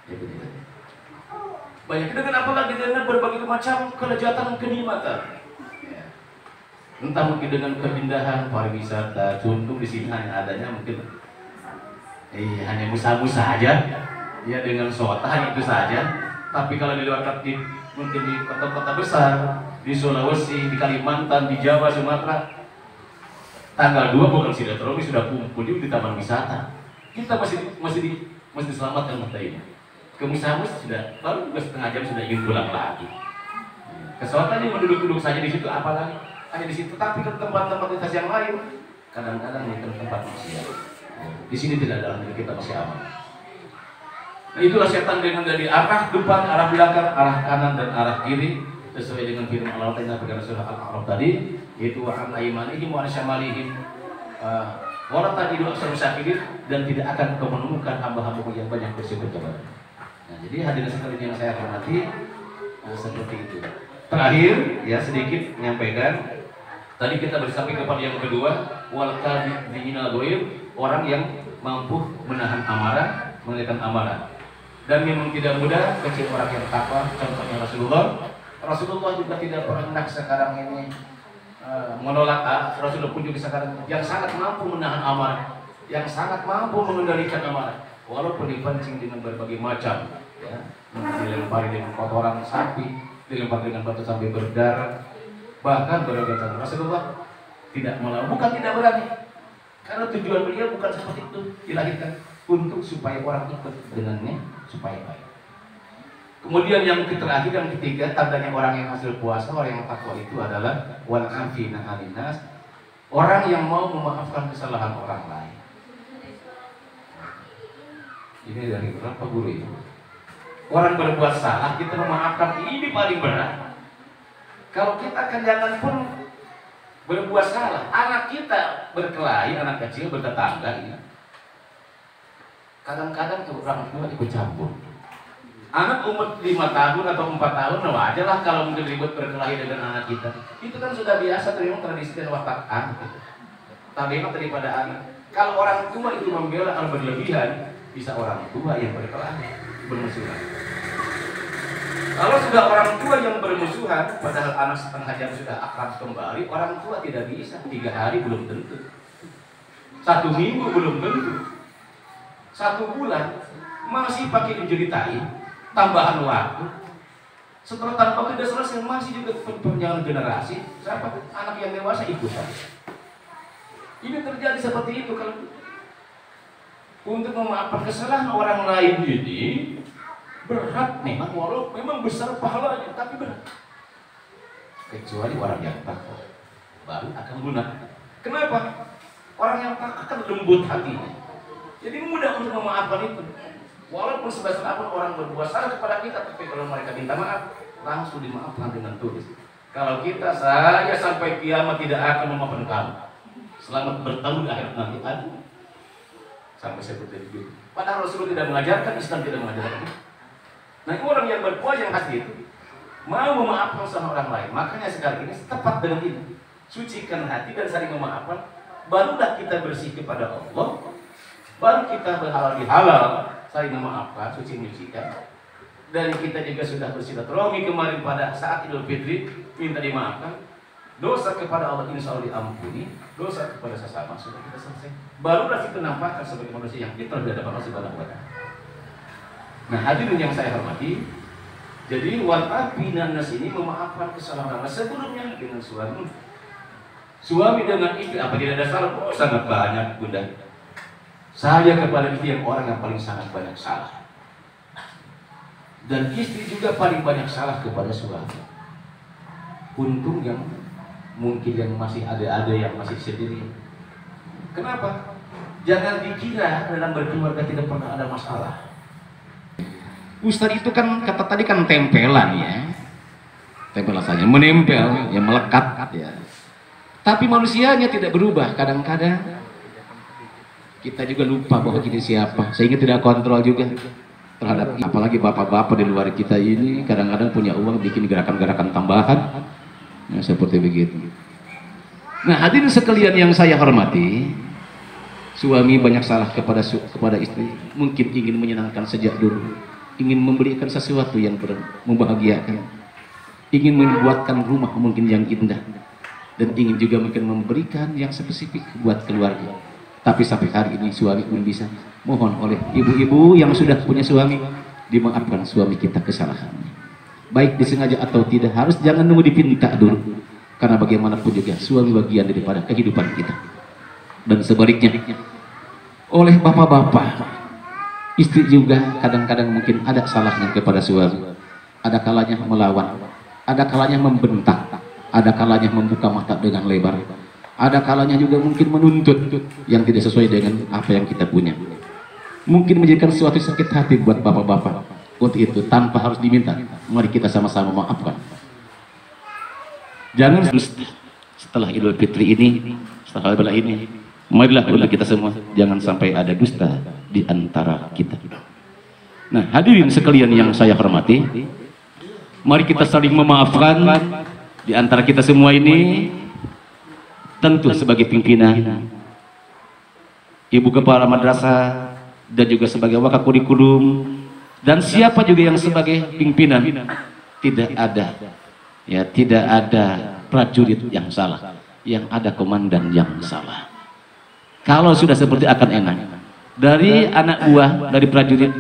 Ya, begitu. Banyak dengan apalagi dengan berbagai macam kelezatan kenikmatan. Ya. Entah mungkin dengan keindahan pariwisata, contoh di sini hanya adanya mungkin hanya musa-musa aja, ya dengan sota hanya itu saja. Tapi kalau di luar mungkin di kota-kota besar, di Sulawesi, di Kalimantan, di Jawa, Sumatera, tanggal 2 bukan silaturahmi sudah kumpul di taman wisata. Kita masih diselamatkan mata ini. Ke Musamus sudah baru setengah jam sudah ingin pulang lagi. Kesotan yang menduduk-duduk saja di situ, apalagi hanya di situ. Tapi ke tempat-tempat yang lain, kadang-kadang di tempat maksiat. Di sini tidak ada, kita masih aman. Nah, itulah setan dengan dari arah depan, arah belakang, arah kanan dan arah kiri, sesuai dengan firman Allah Taala pada surah Al-A'raf tadi, yaitu wa an aymanihim wa an syamalihim wa tajidu aksara syakirin, dan tidak akan kau menemukan hamba-hamba yang banyak bersyukur kepada. Nah, jadi hadirin sekalian yang saya hormati, seperti itu. Terakhir, ya sedikit menyampaikan. Tadi kita bersampai kepada yang kedua, wal kadhiminal ghaib, orang yang mampu menahan amarah, mengendalikan amarah. Dan memang tidak mudah kecil orang yang takwa. Contohnya Rasulullah juga tidak pernah sekarang ini menolak. Rasulullah pun juga sekarang yang sangat mampu menahan amarah, yang sangat mampu mengendalikan amarah, walaupun dipancing dengan berbagai macam, ya, dilempari dengan kotoran sapi, dilempar dengan batu sampai berdarah, bahkan berbagai macam. Rasulullah tidak melawan, bukan tidak berani, karena tujuan beliau bukan seperti itu, dilahirkan untuk supaya orang ikut dengannya supaya baik. Kemudian yang terakhir, yang ketiga, tandanya orang yang hasil puasa, orang yang takwa itu adalah wal afina 'anil nas, orang yang mau memaafkan kesalahan orang lain. Ini dari berapa guru itu? Orang berbuat salah kita memaafkan, ini paling berat. Kalau kita kan jangan pun berbuat salah, anak kita berkelahi, anak kecil bertetangga, ya. Kadang-kadang orang tua ikut campur. Anak umur 5 tahun atau 4 tahun, nah wajar lah kalau mungkin ribut berkelahi dengan anak kita. Itu kan sudah biasa, memang tradisi dan watak anak. Tabiat daripada anak. Kalau orang tua itu membela kalau berlebihan, bisa orang tua yang berkelahi, bermusuhan. Kalau sudah orang tua yang bermusuhan, padahal anak setengah jam sudah akrab kembali, orang tua tidak bisa. 3 hari belum tentu, 1 minggu belum tentu, 1 bulan masih pakai dijeritain. Tambahan waktu, setelah tanpa tidak selesai masih juga perpanjangan generasi. Siapa anak yang dewasa ikutan. Ini terjadi seperti itu. Kalau untuk memaafkan kesalahan orang lain ini berat memang, walau memang besar pahalanya, tapi berat. Kecuali orang yang takwa baru akan lunak. Kenapa? Orang yang takwa akan lembut hatinya, jadi mudah untuk memaafkan itu. Walaupun sebesar pun orang berbuat salah kepada kita, tapi kalau mereka minta maaf, langsung dimaafkan dengan tulus. Kalau kita saya sampai kiamat tidak akan memaafkan kamu, selamat bertemu di akhirat nanti. Aduh, sampai seperti itu. Padahal Rasulullah tidak mengajarkan, Islam tidak mengajarkan. Nah, orang yang berbuah yang hati itu mau memaafkan sama orang lain. Makanya sekarang ini tepat dengan ini. Sucikan hati dan saling memaafkan. Barulah kita bersih kepada Allah. Baru kita berhalal bihalal, saling memaafkan, suci-nyucikan. Dan kita juga sudah bersilaturahmi kemarin pada saat Idul Fitri, minta dimaafkan. Dosa kepada Allah insya Allah diampuni, dosa kepada sesama sudah kita selesai. Barulah kita nampakkan sebagai manusia yang fitrah di hadapan Allah Subhanahu wa Ta'ala. Nah, hadirin yang saya hormati, jadi wal-afi nas ini memaafkan kesalahan sebelumnya dengan suami. Suami dengan istri apa tidak ada salah? Oh, sangat banyak, Bunda. Saya kepada istri yang orang yang paling sangat banyak salah. Dan istri juga paling banyak salah kepada suami. Untung yang mungkin yang masih ada yang masih sendiri. Kenapa? Jangan dikira dalam berkeluarga tidak pernah ada masalah. Ustaz itu kan kata tadi kan tempelan ya. Tempelan saja menempel, ya melekat ya. Tapi manusianya tidak berubah. Kadang-kadang kita juga lupa bahwa kita siapa, sehingga tidak kontrol juga terhadap, apalagi bapak-bapak di luar kita ini kadang-kadang punya uang bikin gerakan-gerakan tambahan ya, seperti begitu. Nah, hadirin sekalian yang saya hormati, suami banyak salah kepada istri, mungkin ingin menyenangkan sejak dulu, ingin memberikan sesuatu yang membahagiakan, ingin membuatkan rumah mungkin yang indah, dan ingin juga mungkin memberikan yang spesifik buat keluarga. Tapi sampai hari ini suami belum bisa. Mohon oleh ibu-ibu yang sudah punya suami, dimaafkan suami kita kesalahannya. Baik disengaja atau tidak, harus jangan nunggu dipinta dulu. Karena bagaimanapun juga suami bagian daripada kehidupan kita. Dan sebaliknya, oleh bapak-bapak, istri juga kadang-kadang mungkin ada salahnya kepada suami. Ada kalanya melawan, ada kalanya membentak, ada kalanya membuka mata dengan lebar. Ada kalanya juga mungkin menuntut yang tidak sesuai dengan apa yang kita punya. Mungkin menjadikan sesuatu sakit hati buat bapak-bapak. Untuk itu tanpa harus diminta, mari kita sama-sama maafkan. Jangan setelah Idul Fitri ini, setelah lebaran ini, marilah untuk kita semua jangan sampai ada dusta di antara kita. Nah, hadirin sekalian yang saya hormati, mari kita saling memaafkan di antara kita semua ini. Tentu sebagai pimpinan, ibu kepala madrasah, dan juga sebagai wakil kurikulum, dan siapa juga yang sebagai pimpinan, tidak ada prajurit yang salah, yang ada komandan yang salah. Kalau sudah seperti akan enak. Dari anak buah, dari prajurit,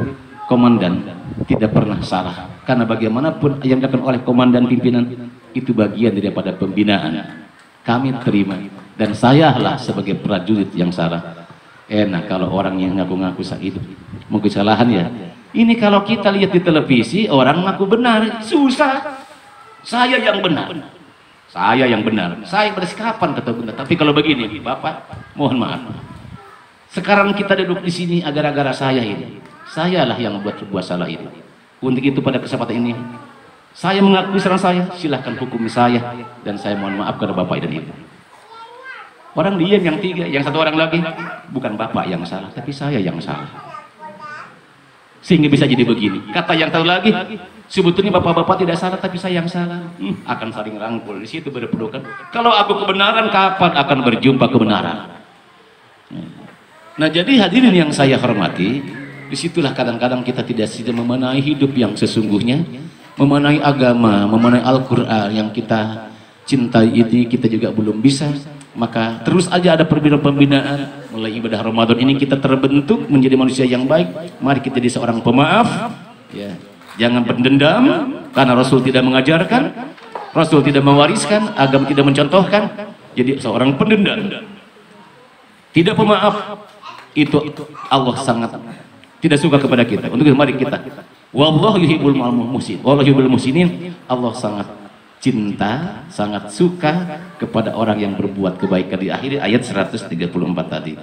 komandan tidak pernah salah, karena bagaimanapun yang dilakukan oleh komandan pimpinan itu bagian daripada pembinaan. Kami terima, dan sayalah sebagai prajurit yang salah. Enak kalau orang yang ngaku-ngaku itu mungkin kesalahan ya. Ini kalau kita lihat di televisi orang ngaku benar, susah. Saya yang benar, saya yang benar. Saya berkapan kata benar. Tapi kalau begini, Bapak, mohon maaf. Sekarang kita duduk di sini agar-agar saya ini. Sayalah yang membuat sebuah salah itu. Untuk itu pada kesempatan ini, saya mengakui kesalahan saya, silahkan hukumi saya, dan saya mohon maaf kepada Bapak dan Ibu. Orang diam yang tiga, yang satu orang lagi, bukan Bapak yang salah, tapi saya yang salah. Sehingga bisa jadi begini. Kata yang tahu lagi, sebetulnya Bapak-Bapak tidak salah, tapi saya yang salah. Akan saling rangkul, di situ berpelukan. Kalau aku kebenaran, kapan akan berjumpa kebenaran? Nah, jadi hadirin yang saya hormati, disitulah kadang-kadang kita tidak memenai hidup yang sesungguhnya, memenai agama, memenai Al-Quran yang kita cintai ini kita juga belum bisa. Maka terus aja ada pembinaan. Mulai ibadah Ramadan ini kita terbentuk menjadi manusia yang baik. Mari kita jadi seorang pemaaf ya. Jangan pendendam, karena Rasul tidak mengajarkan, Rasul tidak mewariskan, agama tidak mencontohkan. Jadi seorang pendendam, tidak pemaaf, itu Allah sangat tidak suka kepada kita. Untuk itu mari kita, wallahu yuhibbul muhsinin, wallahu yuhibbul muhsinin. Allah sangat cinta, sangat suka kepada orang yang berbuat kebaikan. Di akhir ayat 134 tadi.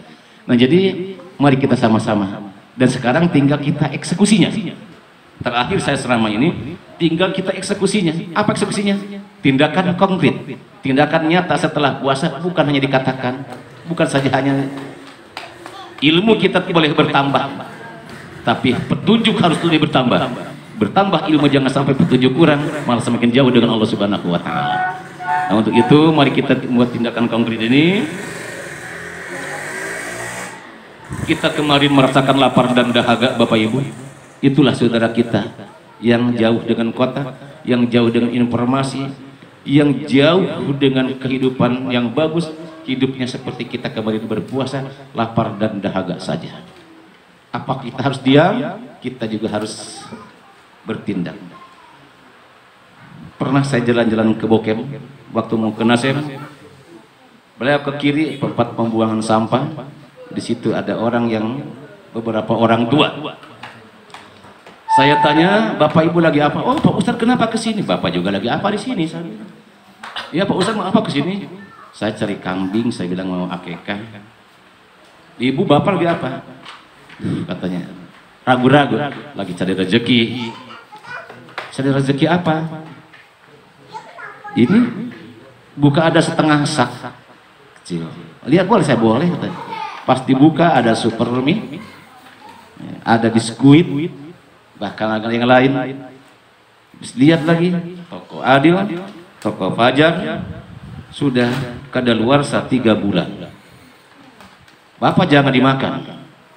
Nah, jadi mari kita sama-sama, dan sekarang tinggal kita eksekusinya. Terakhir saya selama ini tinggal kita eksekusinya. Apa eksekusinya? Tindakan konkret, tindakan nyata setelah puasa, bukan hanya dikatakan, bukan saja hanya Ilmu kita boleh bertambah, tapi petunjuk harus lebih bertambah. Bertambah ilmu, jangan sampai petunjuk kurang, malah semakin jauh dengan Allah Subhanahu wa taala. Nah, untuk itu mari kita buat tindakan konkret ini. Kita kemarin merasakan lapar dan dahaga, Bapak Ibu. Itulah saudara kita yang jauh dengan kota, yang jauh dengan informasi, yang jauh dengan kehidupan yang bagus. Hidupnya seperti kita kemarin berpuasa, lapar dan dahaga saja. Apa kita harus diam? Kita juga harus bertindak. Pernah saya jalan-jalan ke Bokem, waktu mau ke Nasem, beliau ke kiri tempat pembuangan sampah. Di situ ada orang yang beberapa orang tua. Saya tanya, Bapak Ibu lagi apa? Oh, Pak Ustadz kenapa ke sini? Bapak juga lagi apa di sini? Ya Pak Ustadz mau apa ke sini? Saya cari kambing, saya bilang mau akekah. Ibu Bapak lagi apa? Katanya ragu-ragu, lagi cari rezeki. Cari rezeki apa? Ini buka ada setengah sak kecil. Lihat boleh, saya boleh. Pas dibuka ada super mie, ada biskuit, bahkan ada yang lain. Lihat lagi, toko Adil, toko Fajar, sudah kadaluarsa 3 bulan. Bapak jangan dimakan,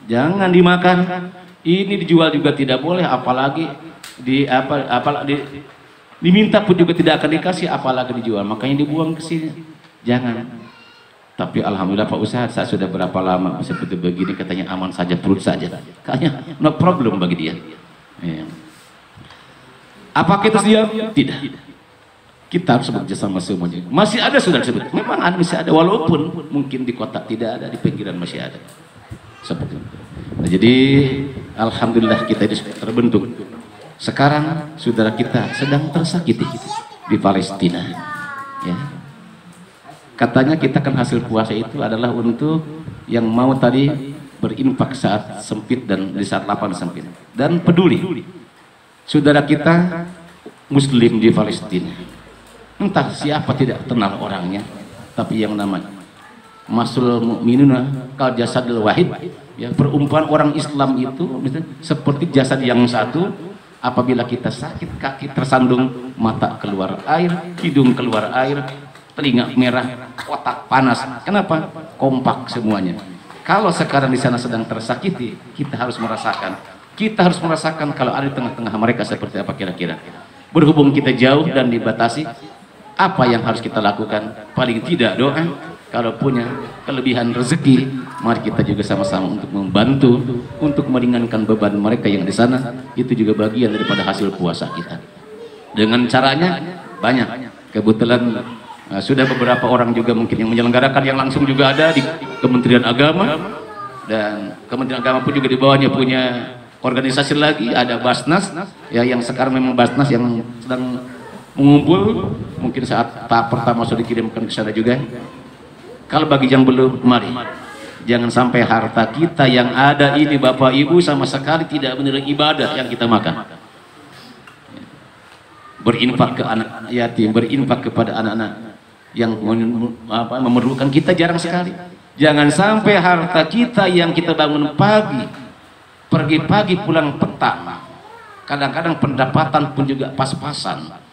jangan dimakan. Ini dijual juga tidak boleh, apalagi diminta pun juga tidak akan dikasih, apalagi dijual. Makanya dibuang ke sini. Jangan. Tapi alhamdulillah Pak Ustadz, saya sudah berapa lama seperti begini, katanya aman saja, perut saja. Kayaknya no problem bagi dia. Ya. Apa kita siap? Tidak. Kita harus bekerja sama semuanya. Masih ada saudara sebut. Memang ada, masih ada, walaupun mungkin di kota tidak ada, di pinggiran masih ada. Seperti itu. Nah, jadi alhamdulillah kita ini sudah terbentuk. Sekarang saudara kita sedang tersakiti di Palestina. Ya. Katanya kita kan hasil puasa itu adalah untuk yang mau tadi berinfak saat sempit dan di saat lapang sempit dan peduli. Saudara kita Muslim di Palestina. Entah siapa tidak kenal orangnya, tapi yang namanya masul mu'minuna kal jasadil wahid, ya, perumpamaan orang Islam itu seperti jasad yang satu. Apabila kita sakit, kaki tersandung, mata keluar air, hidung keluar air, telinga merah, otak panas. Kenapa? Kompak semuanya. Kalau sekarang di sana sedang tersakiti, kita harus merasakan. Kita harus merasakan kalau ada di tengah-tengah mereka seperti apa kira-kira. Berhubung kita jauh dan dibatasi, apa yang harus kita lakukan? Paling tidak doa. Kalau punya kelebihan rezeki, mari kita juga sama-sama untuk membantu, untuk meringankan beban mereka yang di sana. Itu juga bagian daripada hasil puasa kita. Dengan caranya banyak. Kebetulan sudah beberapa orang juga mungkin yang menyelenggarakan, yang langsung juga ada di Kementerian Agama, dan Kementerian Agama pun juga di bawahnya punya organisasi lagi, ada Basnas, ya, yang sekarang memang Basnas yang sedang mengumpul. Mungkin saat tahap pertama sudah dikirimkan ke sana juga. Kalau bagi yang belum, mari jangan sampai harta kita yang ada ini Bapak Ibu sama sekali tidak benar ibadah yang kita makan. Berinfak ke anak yatim, berinfak kepada anak-anak yang memerlukan, kita jarang sekali. Jangan sampai harta kita yang kita bangun pagi, pergi pagi pulang petang, kadang-kadang pendapatan pun juga pas-pasan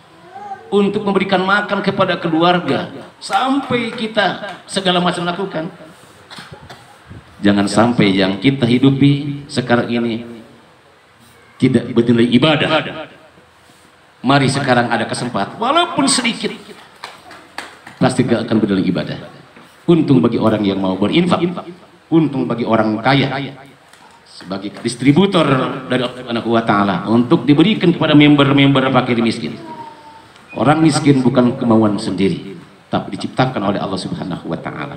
untuk memberikan makan kepada keluarga, sampai kita segala macam lakukan. Jangan sampai yang kita hidupi sekarang ini tidak bernilai ibadah. Mari sekarang ada kesempatan, walaupun sedikit, pasti gak akan bernilai ibadah. Untung bagi orang yang mau berinfak, untung bagi orang kaya sebagai distributor dari Allah Subhanahu wa taala untuk diberikan kepada member-member fakir miskin. Orang miskin bukan kemauan sendiri, tapi diciptakan oleh Allah Subhanahu wa taala.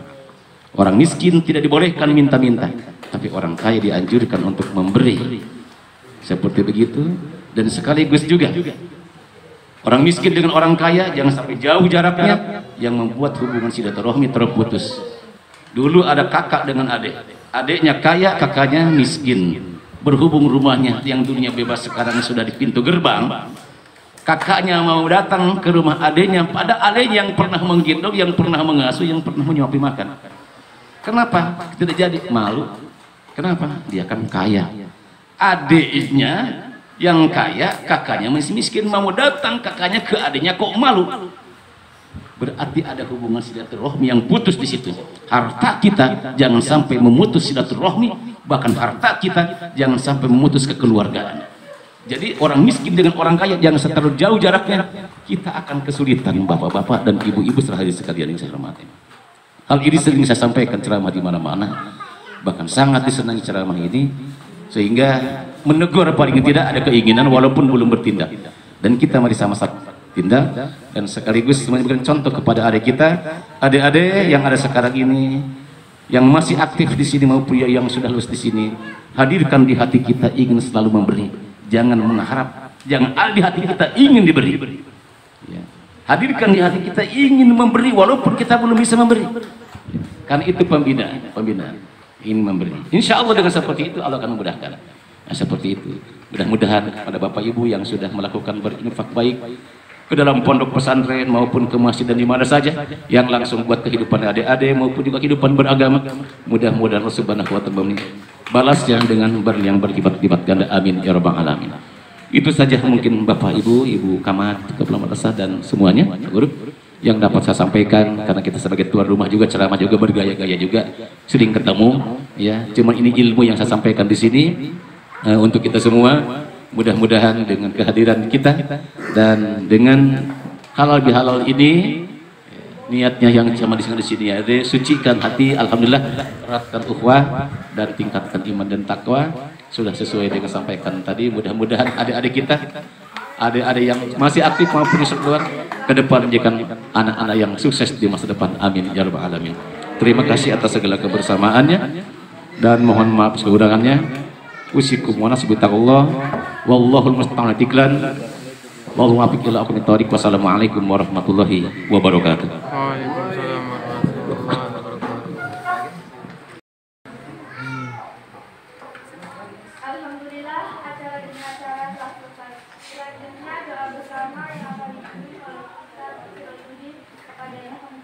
Orang miskin tidak dibolehkan minta-minta, tapi orang kaya dianjurkan untuk memberi. Seperti begitu. Dan sekaligus juga orang miskin dengan orang kaya jangan sampai jauh jaraknya, yang membuat hubungan silaturahmi terputus. Dulu ada kakak dengan adik, adiknya kaya, kakaknya miskin. Berhubung rumahnya yang dunia bebas sekarang sudah di pintu gerbang, kakaknya mau datang ke rumah adiknya, pada adiknya yang pernah menggendong, yang pernah mengasuh, yang pernah menyuapi makan. Kenapa tidak jadi? Malu. Kenapa? Dia kan kaya. Adiknya yang kaya, kakaknya masih miskin, mau datang kakaknya ke adiknya kok malu. Berarti ada hubungan silaturahmi yang putus di situ. Harta kita jangan sampai memutus silaturahmi, bahkan harta kita jangan sampai memutus kekeluargaan. Jadi orang miskin dengan orang kaya jangan terlalu jauh jaraknya. Kita akan kesulitan, bapak-bapak dan ibu-ibu serahadi sekalian yang saya hormati. Hal ini sering saya sampaikan ceramah di mana-mana. Bahkan sangat disenangi ceramah ini, sehingga menegur paling tidak ada keinginan walaupun belum bertindak. Dan kita mari sama-sama tindak dan sekaligus memberikan contoh kepada adik kita, adik-adik yang ada sekarang ini, yang masih aktif di sini maupun yang sudah lulus di sini. Hadirkan di hati kita ingin selalu memberi, jangan mengharap, jangan ada di hati kita ingin diberi. Ya. Hadirkan di hati kita ingin memberi walaupun kita belum bisa memberi. Karena itu pembinaan. Ingin memberi. Insya Allah dengan seperti itu Allah akan memudahkan. Nah, seperti itu. Mudah-mudahan pada Bapak Ibu yang sudah melakukan berinfak baik ke dalam pondok pesantren maupun ke masjid dan di mana saja yang langsung buat kehidupan adik-adik maupun juga kehidupan beragama, mudah-mudahan Allah Subhanahu wa taala balasnya dengan yang berlipat-lipat ganda. Amin ya rabbal alamin. Itu saja mungkin Bapak Ibu, Ibu Kamat, Kepala Madrasah dan semuanya, guru yang dapat saya sampaikan, karena kita sebagai tuan rumah juga ceramah juga bergaya-gaya juga sering ketemu ya. Cuman ini ilmu yang saya sampaikan di sini untuk kita semua. Mudah-mudahan dengan kehadiran kita dan dengan halal bihalal ini, niatnya yang sama di sini ya, sucikan hati, alhamdulillah, eratkan ukhuwah dan tingkatkan iman dan takwa. Sudah sesuai dengan sampaikan tadi. Mudah-mudahan adik-adik kita, adik-adik yang masih aktif maupun di luar, ke depan menjadikan anak-anak yang sukses di masa depan. Amin ya rabbal alamin. Terima kasih atas segala kebersamaannya dan mohon maaf kekurangannya. Usikum wa nasibu taqullah wallahul musta'an tiklan wallahu muwaffiq ila aqwamit thoriq. Wassalamualaikum warahmatullahi wabarakatuh. Waalaikumsalam warahmatullahi wabarakatuh. Alhamdulillah, acara demi acara telah selesai. Selanjutnya doa bersama yang akan dipimpin oleh Ustaz Sirajuddin kepada yang akan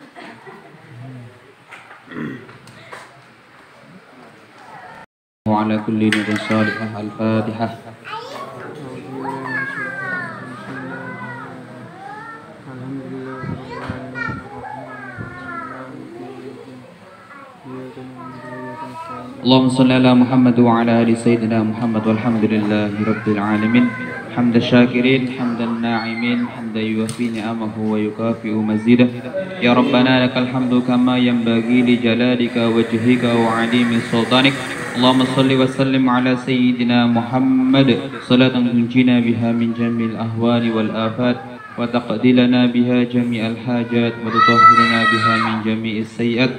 وعلى كل نور صالحة. الفاتحة. اللهم صل على محمد وعلى آل سيدنا محمد والحمد لله رب العالمين. حمد الشاكرين حمد الناعمين حمدا يوفي نعمه ويكافئ مزيده. يا ربنا لك الحمد كما ينبغي لجلالك وجهك وعظيم سلطانك. اللهم صل وسلم على سيدنا محمد صلاة تنجينا بها من جميع الأهوال والآفات وتقضي لنا بها جميع الحاجات وتطهرنا بها من جميع السيئات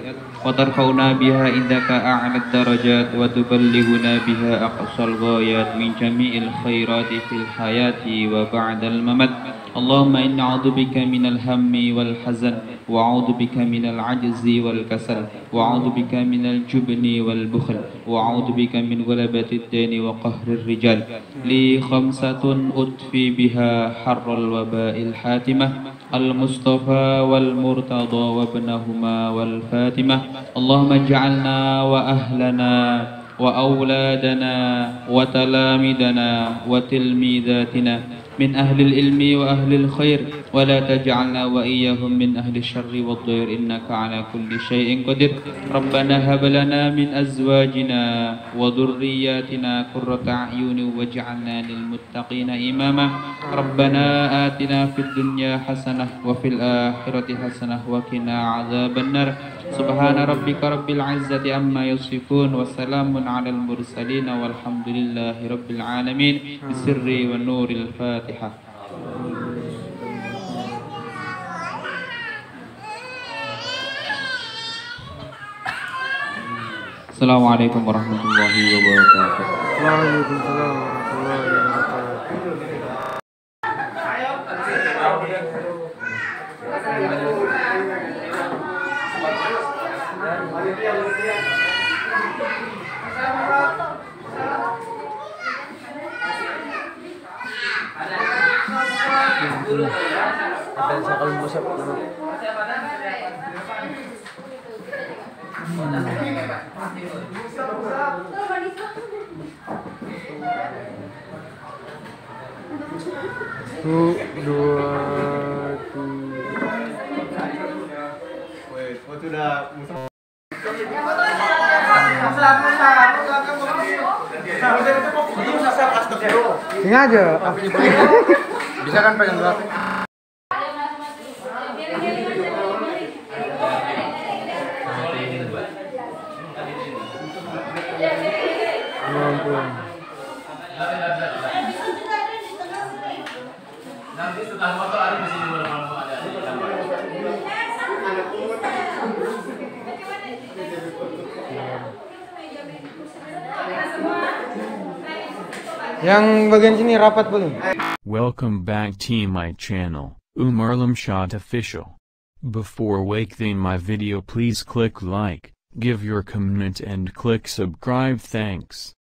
وترفعنا بها عندك أعلى الدرجات وتبلغنا بها أقصى الغايات من جميع الخيرات في الحياة وبعد الممات. اللهم إني أعوذ بك من الهم والحزن وأعوذ بك من العجز والكسل وأعوذ بك من الجبن والبخل وأعوذ بك من غلبة الدين وقهر الرجال. لي خمسة أطفي بها حر الوباء الحاتمة: المصطفى والمرتضى وابنهما والفاتمة. اللهم اجعلنا وأهلنا وأولادنا وتلامذنا وتلميذاتنا من أهل العلم وأهل الخير ولا تجعلنا وإياهم من أهل الشر والضير إنك على كل شيء قدير. ربنا هب لنا من أزواجنا وذرياتنا قرة أعين واجعلنا للمتقين إماما. ربنا آتنا في الدنيا حسنة وفي الآخرة حسنة وقنا عذاب النار. سبحان ربك رب العزة عما يصفون وسلام على المرسلين والحمد لله رب العالمين. بسر ونور الفاتحة. Assalamualaikum warahmatullahi wabarakatuh. Waalaikumsalam warahmatullahi wabarakatuh. Satu, dua, tiga. Aja. Bisa kan pengen grafik? Nanti setelah foto ada di sini malam-malam ada. Yang bagian sini rapat belum? Welcome back to my channel, Umarlamshad Official. Before watching my video, please click like, give your comment and click subscribe. Thanks.